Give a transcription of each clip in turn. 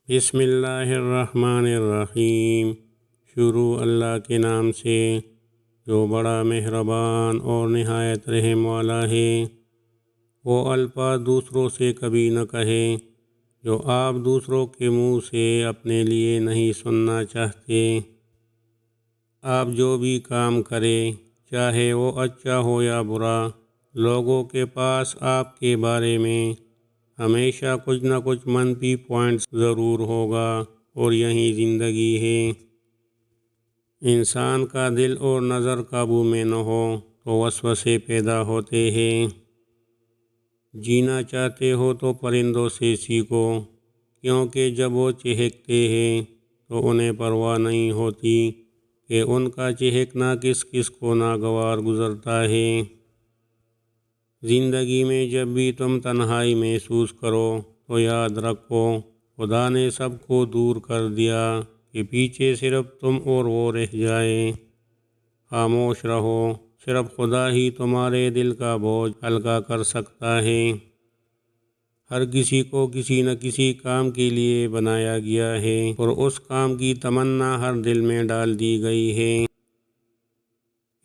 بسم اللہ الرحمن الرحیم۔ شروع اللہ کے نام سے جو بڑا مہربان اور نہایت رحم والا ہے۔ وہ الفاظ دوسروں سے کبھی نہ کہیں جو آپ دوسروں کے منہ سے اپنے لیے نہیں سننا چاہتے۔ آپ جو بھی کام کریں، چاہے وہ اچھا ہو یا برا، لوگوں کے پاس آپ کے بارے میں ہمیشہ کچھ نہ کچھ منفی پوائنٹس ضرور ہوگا، اور یہی زندگی ہے۔ انسان کا دل اور نظر قابو میں نہ ہو تو وسوسے پیدا ہوتے ہیں۔ جینا چاہتے ہو تو پرندوں سے سیکھو، کیونکہ جب وہ چہکتے ہیں تو انہیں پرواہ نہیں ہوتی کہ ان کا چہکنا کس کس کو ناگوار گزرتا ہے۔ زندگی میں جب بھی تم تنہائی محسوس کرو تو یاد رکھو، خدا نے سب کو دور کر دیا کہ پیچھے صرف تم اور وہ رہ جائیں۔ خاموش رہو، صرف خدا ہی تمہارے دل کا بوجھ ہلکا کر سکتا ہے۔ ہر کسی کو کسی نہ کسی کام کے لیے بنایا گیا ہے، اور اس کام کی تمنا ہر دل میں ڈال دی گئی ہے۔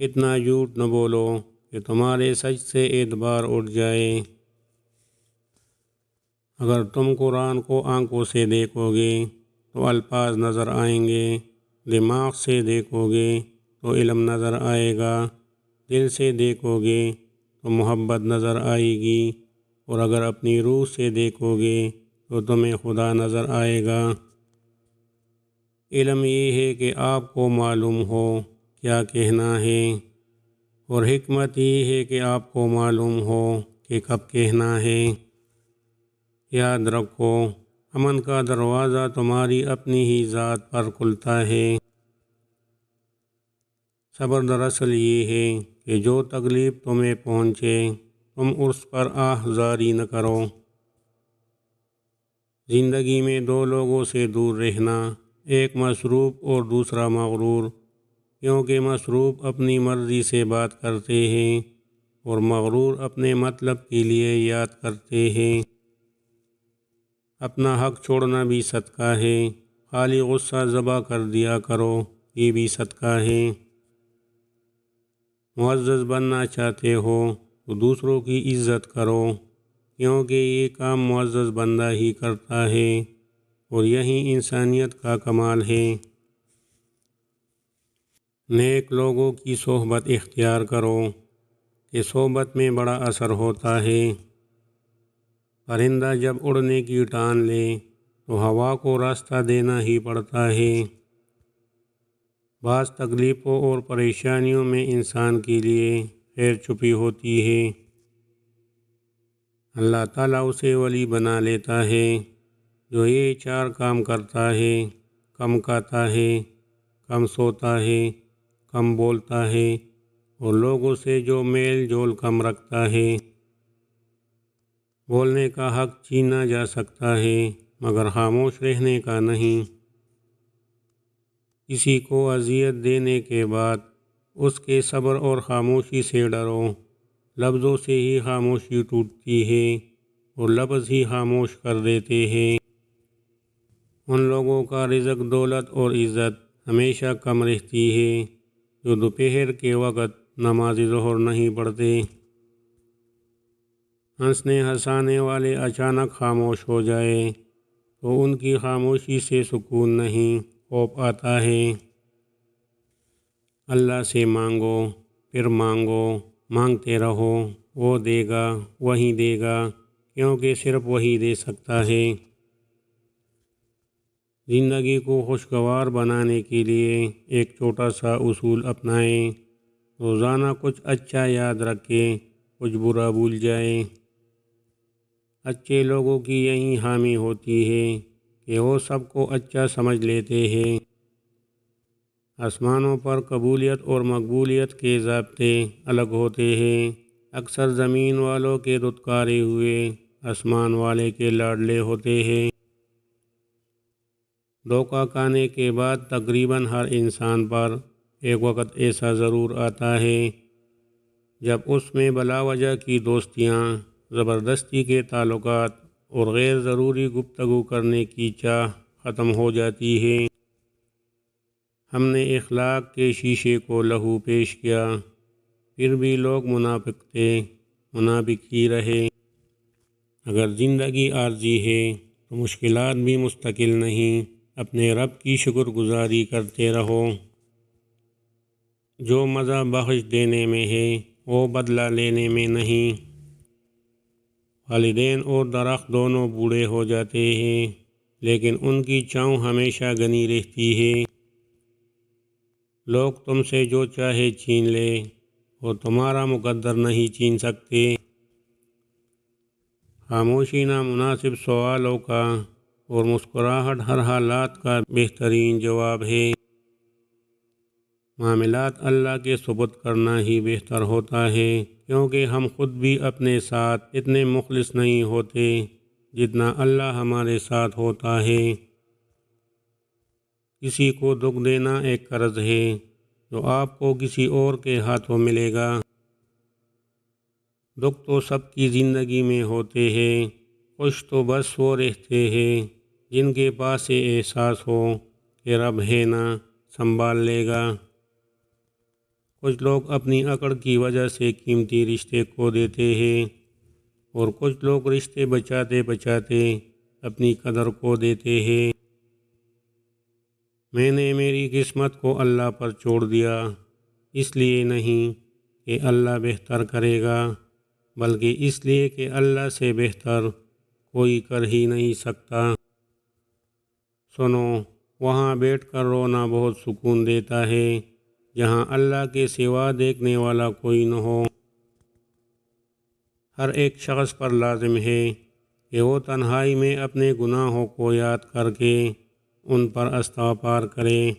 اتنا جھوٹ نہ بولو کہ تمہارے سچ سے اعتبار اٹھ جائے۔ اگر تم قرآن کو آنکھوں سے دیکھو گے تو الفاظ نظر آئیں گے، دماغ سے دیکھو گے تو علم نظر آئے گا، دل سے دیکھو گے تو محبت نظر آئے گی، اور اگر اپنی روح سے دیکھو گے تو تمہیں خدا نظر آئے گا۔ علم یہ ہے کہ آپ کو معلوم ہو کیا کہنا ہے، اور حکمت یہ ہے کہ آپ کو معلوم ہو کہ کب کہنا ہے۔ یاد رکھو، امن کا دروازہ تمہاری اپنی ہی ذات پر کھلتا ہے۔ صبر دراصل یہ ہے کہ جو تکلیف تمہیں پہنچے تم اس پر آہ زاری نہ کرو۔ زندگی میں دو لوگوں سے دور رہنا، ایک مصروف اور دوسرا مغرور، کیونکہ مصروف اپنی مرضی سے بات کرتے ہیں اور مغرور اپنے مطلب کے لیے یاد کرتے ہیں۔ اپنا حق چھوڑنا بھی صدقہ ہے، خالی غصہ ذبح کر دیا کرو، یہ بھی صدقہ ہے۔ معزز بننا چاہتے ہو تو دوسروں کی عزت کرو، کیونکہ یہ کام معزز بندہ ہی کرتا ہے، اور یہی انسانیت کا کمال ہے۔ نیک لوگوں کی صحبت اختیار کرو کہ صحبت میں بڑا اثر ہوتا ہے۔ پرندہ جب اڑنے کی ٹان لے تو ہوا کو راستہ دینا ہی پڑتا ہے۔ بعض تکلیفوں اور پریشانیوں میں انسان کے لیے خیر چھپی ہوتی ہے۔ اللہ تعالیٰ اسے ولی بنا لیتا ہے جو یہ چار کام کرتا ہے: کم کھاتا ہے، کم سوتا ہے، کم بولتا ہے، اور لوگوں سے جو میل جول کم رکھتا ہے۔ بولنے کا حق چھینا جا سکتا ہے، مگر خاموش رہنے کا نہیں۔ کسی کو اذیت دینے کے بعد اس کے صبر اور خاموشی سے ڈرو۔ لفظوں سے ہی خاموشی ٹوٹتی ہے، اور لفظ ہی خاموش کر دیتے ہیں۔ ان لوگوں کا رزق، دولت اور عزت ہمیشہ کم رہتی ہے جو دوپہر کے وقت نماز ظہر نہیں پڑھتے۔ ہنسنے ہنسانے والے اچانک خاموش ہو جائے تو ان کی خاموشی سے سکون نہیں، خوف آتا ہے۔ اللہ سے مانگو، پھر مانگو، مانگتے رہو، وہ دے گا، وہی دے گا، کیونکہ صرف وہی دے سکتا ہے۔ زندگی کو خوشگوار بنانے کے لیے ایک چھوٹا سا اصول اپنائیں: روزانہ کچھ اچھا یاد رکھیں، کچھ برا بھول جائیں۔ اچھے لوگوں کی یہی خامی ہوتی ہے کہ وہ سب کو اچھا سمجھ لیتے ہیں۔ آسمانوں پر قبولیت اور مقبولیت کے ضابطے الگ ہوتے ہیں۔ اکثر زمین والوں کے دھتکارے ہوئے آسمان والے کے لاڈلے ہوتے ہیں۔ دھوکہ کھانے کے بعد تقریباً ہر انسان پر ایک وقت ایسا ضرور آتا ہے جب اس میں بلا وجہ کی دوستیاں، زبردستی کے تعلقات اور غیر ضروری گفتگو کرنے کی چاہ ختم ہو جاتی ہے۔ ہم نے اخلاق کے شیشے کو لہو پیش کیا، پھر بھی لوگ منافق تھے، منافق ہی رہے۔ اگر زندگی عارضی ہے تو مشکلات بھی مستقل نہیں، اپنے رب کی شکر گزاری کرتے رہو۔ جو مزہ بخش دینے میں ہے وہ بدلہ لینے میں نہیں۔ والدین اور درخت دونوں بوڑھے ہو جاتے ہیں لیکن ان کی چھاؤں ہمیشہ گنی رہتی ہے۔ لوگ تم سے جو چاہے چھین لے، وہ تمہارا مقدر نہیں چھین سکتے۔ خاموشی نامناسب سوالوں کا اور مسکراہٹ ہر حالات کا بہترین جواب ہے۔ معاملات اللہ کے سپرد کرنا ہی بہتر ہوتا ہے، کیونکہ ہم خود بھی اپنے ساتھ اتنے مخلص نہیں ہوتے جتنا اللہ ہمارے ساتھ ہوتا ہے۔ کسی کو دکھ دینا ایک قرض ہے جو آپ کو کسی اور کے ہاتھوں ملے گا۔ دکھ تو سب کی زندگی میں ہوتے ہیں، خوش تو بس وہ رہتے ہیں جن کے پاس یہ احساس ہو کہ رب ہے نا، سنبھال لے گا۔ کچھ لوگ اپنی اکڑ کی وجہ سے قیمتی رشتے کھو دیتے ہیں اور کچھ لوگ رشتے بچاتے بچاتے اپنی قدر کھو دیتے ہیں۔ میں نے میری قسمت کو اللہ پر چھوڑ دیا، اس لیے نہیں کہ اللہ بہتر کرے گا، بلکہ اس لیے کہ اللہ سے بہتر کوئی کر ہی نہیں سکتا۔ سنو، وہاں بیٹھ کر رونا بہت سکون دیتا ہے جہاں اللہ کے سوا دیکھنے والا کوئی نہ ہو۔ ہر ایک شخص پر لازم ہے کہ وہ تنہائی میں اپنے گناہوں کو یاد کر کے ان پر استغفار کرے۔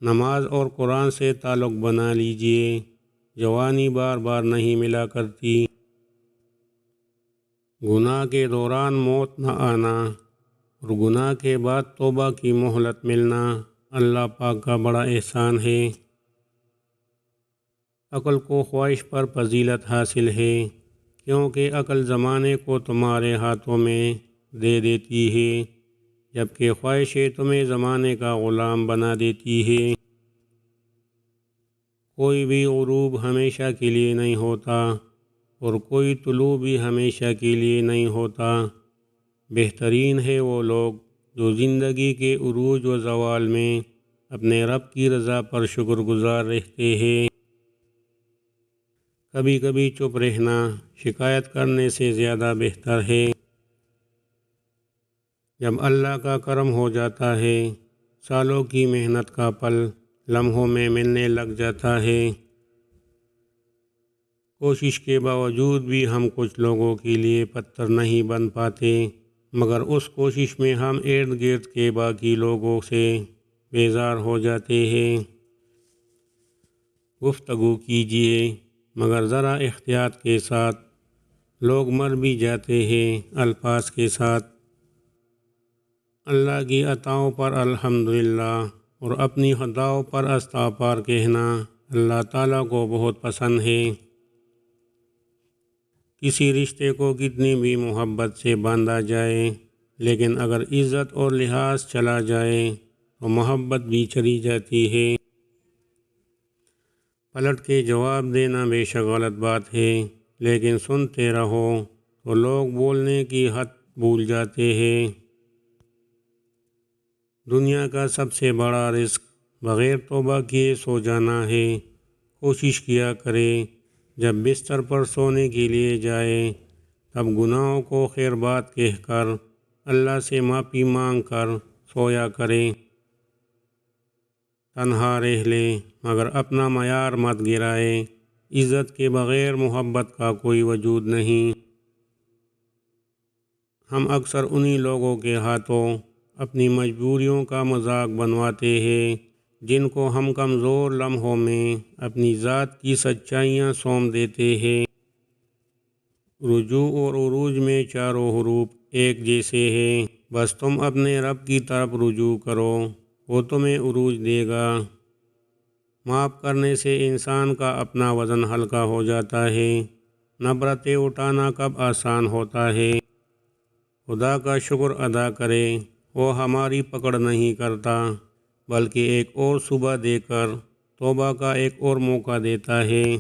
نماز اور قرآن سے تعلق بنا لیجئے، جوانی بار بار نہیں ملا کرتی۔ گناہ کے دوران موت نہ آنا اور گناہ کے بعد توبہ کی مہلت ملنا اللہ پاک کا بڑا احسان ہے۔ عقل کو خواہش پر فضیلت حاصل ہے، کیونکہ عقل زمانے کو تمہارے ہاتھوں میں دے دیتی ہے، جبکہ خواہشیں تمہیں زمانے کا غلام بنا دیتی ہے۔ کوئی بھی غروب ہمیشہ کے لیے نہیں ہوتا اور کوئی طلوع بھی ہمیشہ کے لیے نہیں ہوتا۔ بہترین ہے وہ لوگ جو زندگی کے عروج و زوال میں اپنے رب کی رضا پر شکر گزار رہتے ہیں۔ کبھی کبھی چپ رہنا شکایت کرنے سے زیادہ بہتر ہے۔ جب اللہ کا کرم ہو جاتا ہے، سالوں کی محنت کا پھل لمحوں میں ملنے لگ جاتا ہے۔ کوشش کے باوجود بھی ہم کچھ لوگوں کے لیے پتھر نہیں بن پاتے، مگر اس کوشش میں ہم ارد گرد کے باقی لوگوں سے بیزار ہو جاتے ہیں۔ گفتگو کیجیے مگر ذرا احتیاط کے ساتھ، لوگ مر بھی جاتے ہیں الفاظ کے ساتھ۔ اللہ کی عطاؤں پر الحمدللہ اور اپنی خطاؤں پر استغفار کہنا اللہ تعالیٰ کو بہت پسند ہے۔ کسی رشتے کو کتنی بھی محبت سے باندھا جائے، لیکن اگر عزت اور لحاظ چلا جائے تو محبت بھی چلی جاتی ہے۔ پلٹ کے جواب دینا بے شک غلط بات ہے، لیکن سنتے رہو تو لوگ بولنے کی حد بھول جاتے ہیں۔ دنیا کا سب سے بڑا رزق بغیر توبہ کیے سو جانا ہے۔ کوشش کیا کرے جب بستر پر سونے کے لیے جائے تب گناہوں کو خیر بات کہہ کر اللہ سے معافی مانگ کر سویا کرے۔ تنہا رہ لے مگر اپنا معیار مت گرائے، عزت کے بغیر محبت کا کوئی وجود نہیں۔ ہم اکثر انہی لوگوں کے ہاتھوں اپنی مجبوریوں کا مذاق بنواتے ہیں جن کو ہم کمزور لمحوں میں اپنی ذات کی سچائیاں سونپ دیتے ہیں۔ رجوع اور عروج میں چاروں حروف ایک جیسے ہیں، بس تم اپنے رب کی طرف رجوع کرو، وہ تمہیں عروج دے گا۔ معاف کرنے سے انسان کا اپنا وزن ہلکا ہو جاتا ہے۔ نفرتیں اٹھانا کب آسان ہوتا ہے خدا کا شکر ادا کرے، وہ ہماری پکڑ نہیں کرتا بلکہ ایک اور صبح دے کر توبہ کا ایک اور موقع دیتا ہے۔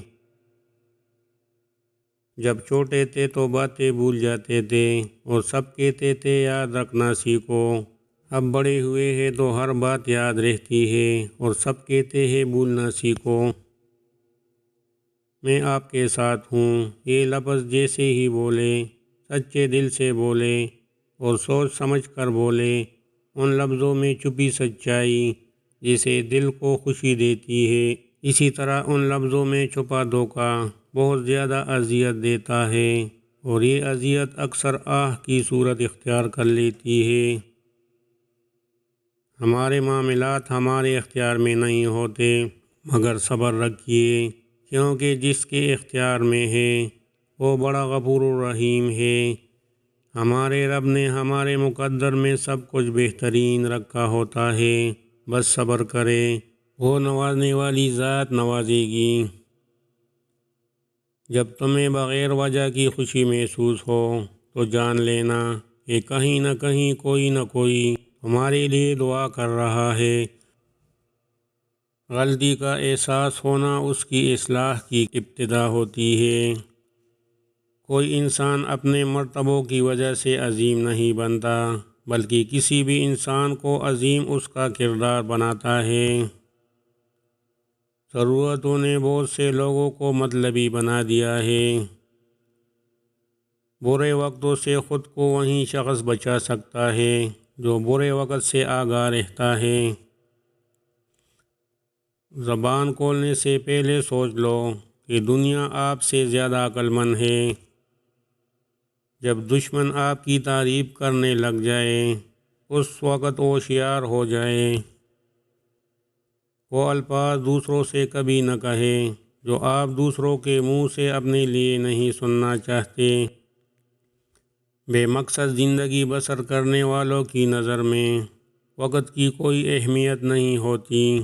جب چھوٹے تھے تو باتیں بھول جاتے تھے اور سب کہتے تھے یاد رکھنا سیکھو۔ اب بڑے ہوئے ہیں تو ہر بات یاد رہتی ہے اور سب کہتے ہیں بھولنا سیکھو۔ میں آپ کے ساتھ ہوں، یہ لفظ جیسے ہی بولے، سچے دل سے بولے اور سوچ سمجھ کر بولے، ان لفظوں میں چھپی سچائی جسے دل کو خوشی دیتی ہے، اسی طرح ان لفظوں میں چھپا دھوکہ بہت زیادہ اذیت دیتا ہے، اور یہ اذیت اکثر آہ کی صورت اختیار کر لیتی ہے۔ ہمارے معاملات ہمارے اختیار میں نہیں ہوتے، مگر صبر رکھیے، کیونکہ جس کے اختیار میں ہے وہ بڑا غفور الرحیم ہے۔ ہمارے رب نے ہمارے مقدر میں سب کچھ بہترین رکھا ہوتا ہے، بس صبر کرے، وہ نوازنے والی ذات نوازے گی۔ جب تمہیں بغیر وجہ کی خوشی محسوس ہو تو جان لینا کہ کہیں نہ کہیں کوئی نہ کوئی تمہارے لیے دعا کر رہا ہے۔ غلطی کا احساس ہونا اس کی اصلاح کی ابتدا ہوتی ہے۔ کوئی انسان اپنے مرتبوں کی وجہ سے عظیم نہیں بنتا، بلکہ کسی بھی انسان کو عظیم اس کا کردار بناتا ہے۔ ضرورتوں نے بہت سے لوگوں کو مطلبی بنا دیا ہے۔ برے وقتوں سے خود کو وہی شخص بچا سکتا ہے جو برے وقت سے آگاہ رہتا ہے۔ زبان کھولنے سے پہلے سوچ لو کہ دنیا آپ سے زیادہ عقل مند ہے۔ جب دشمن آپ کی تعریف کرنے لگ جائے اس وقت ہوشیار ہو جائے۔ وہ الفاظ دوسروں سے کبھی نہ کہے جو آپ دوسروں کے منہ سے اپنے لیے نہیں سننا چاہتے۔ بے مقصد زندگی بسر کرنے والوں کی نظر میں وقت کی کوئی اہمیت نہیں ہوتی۔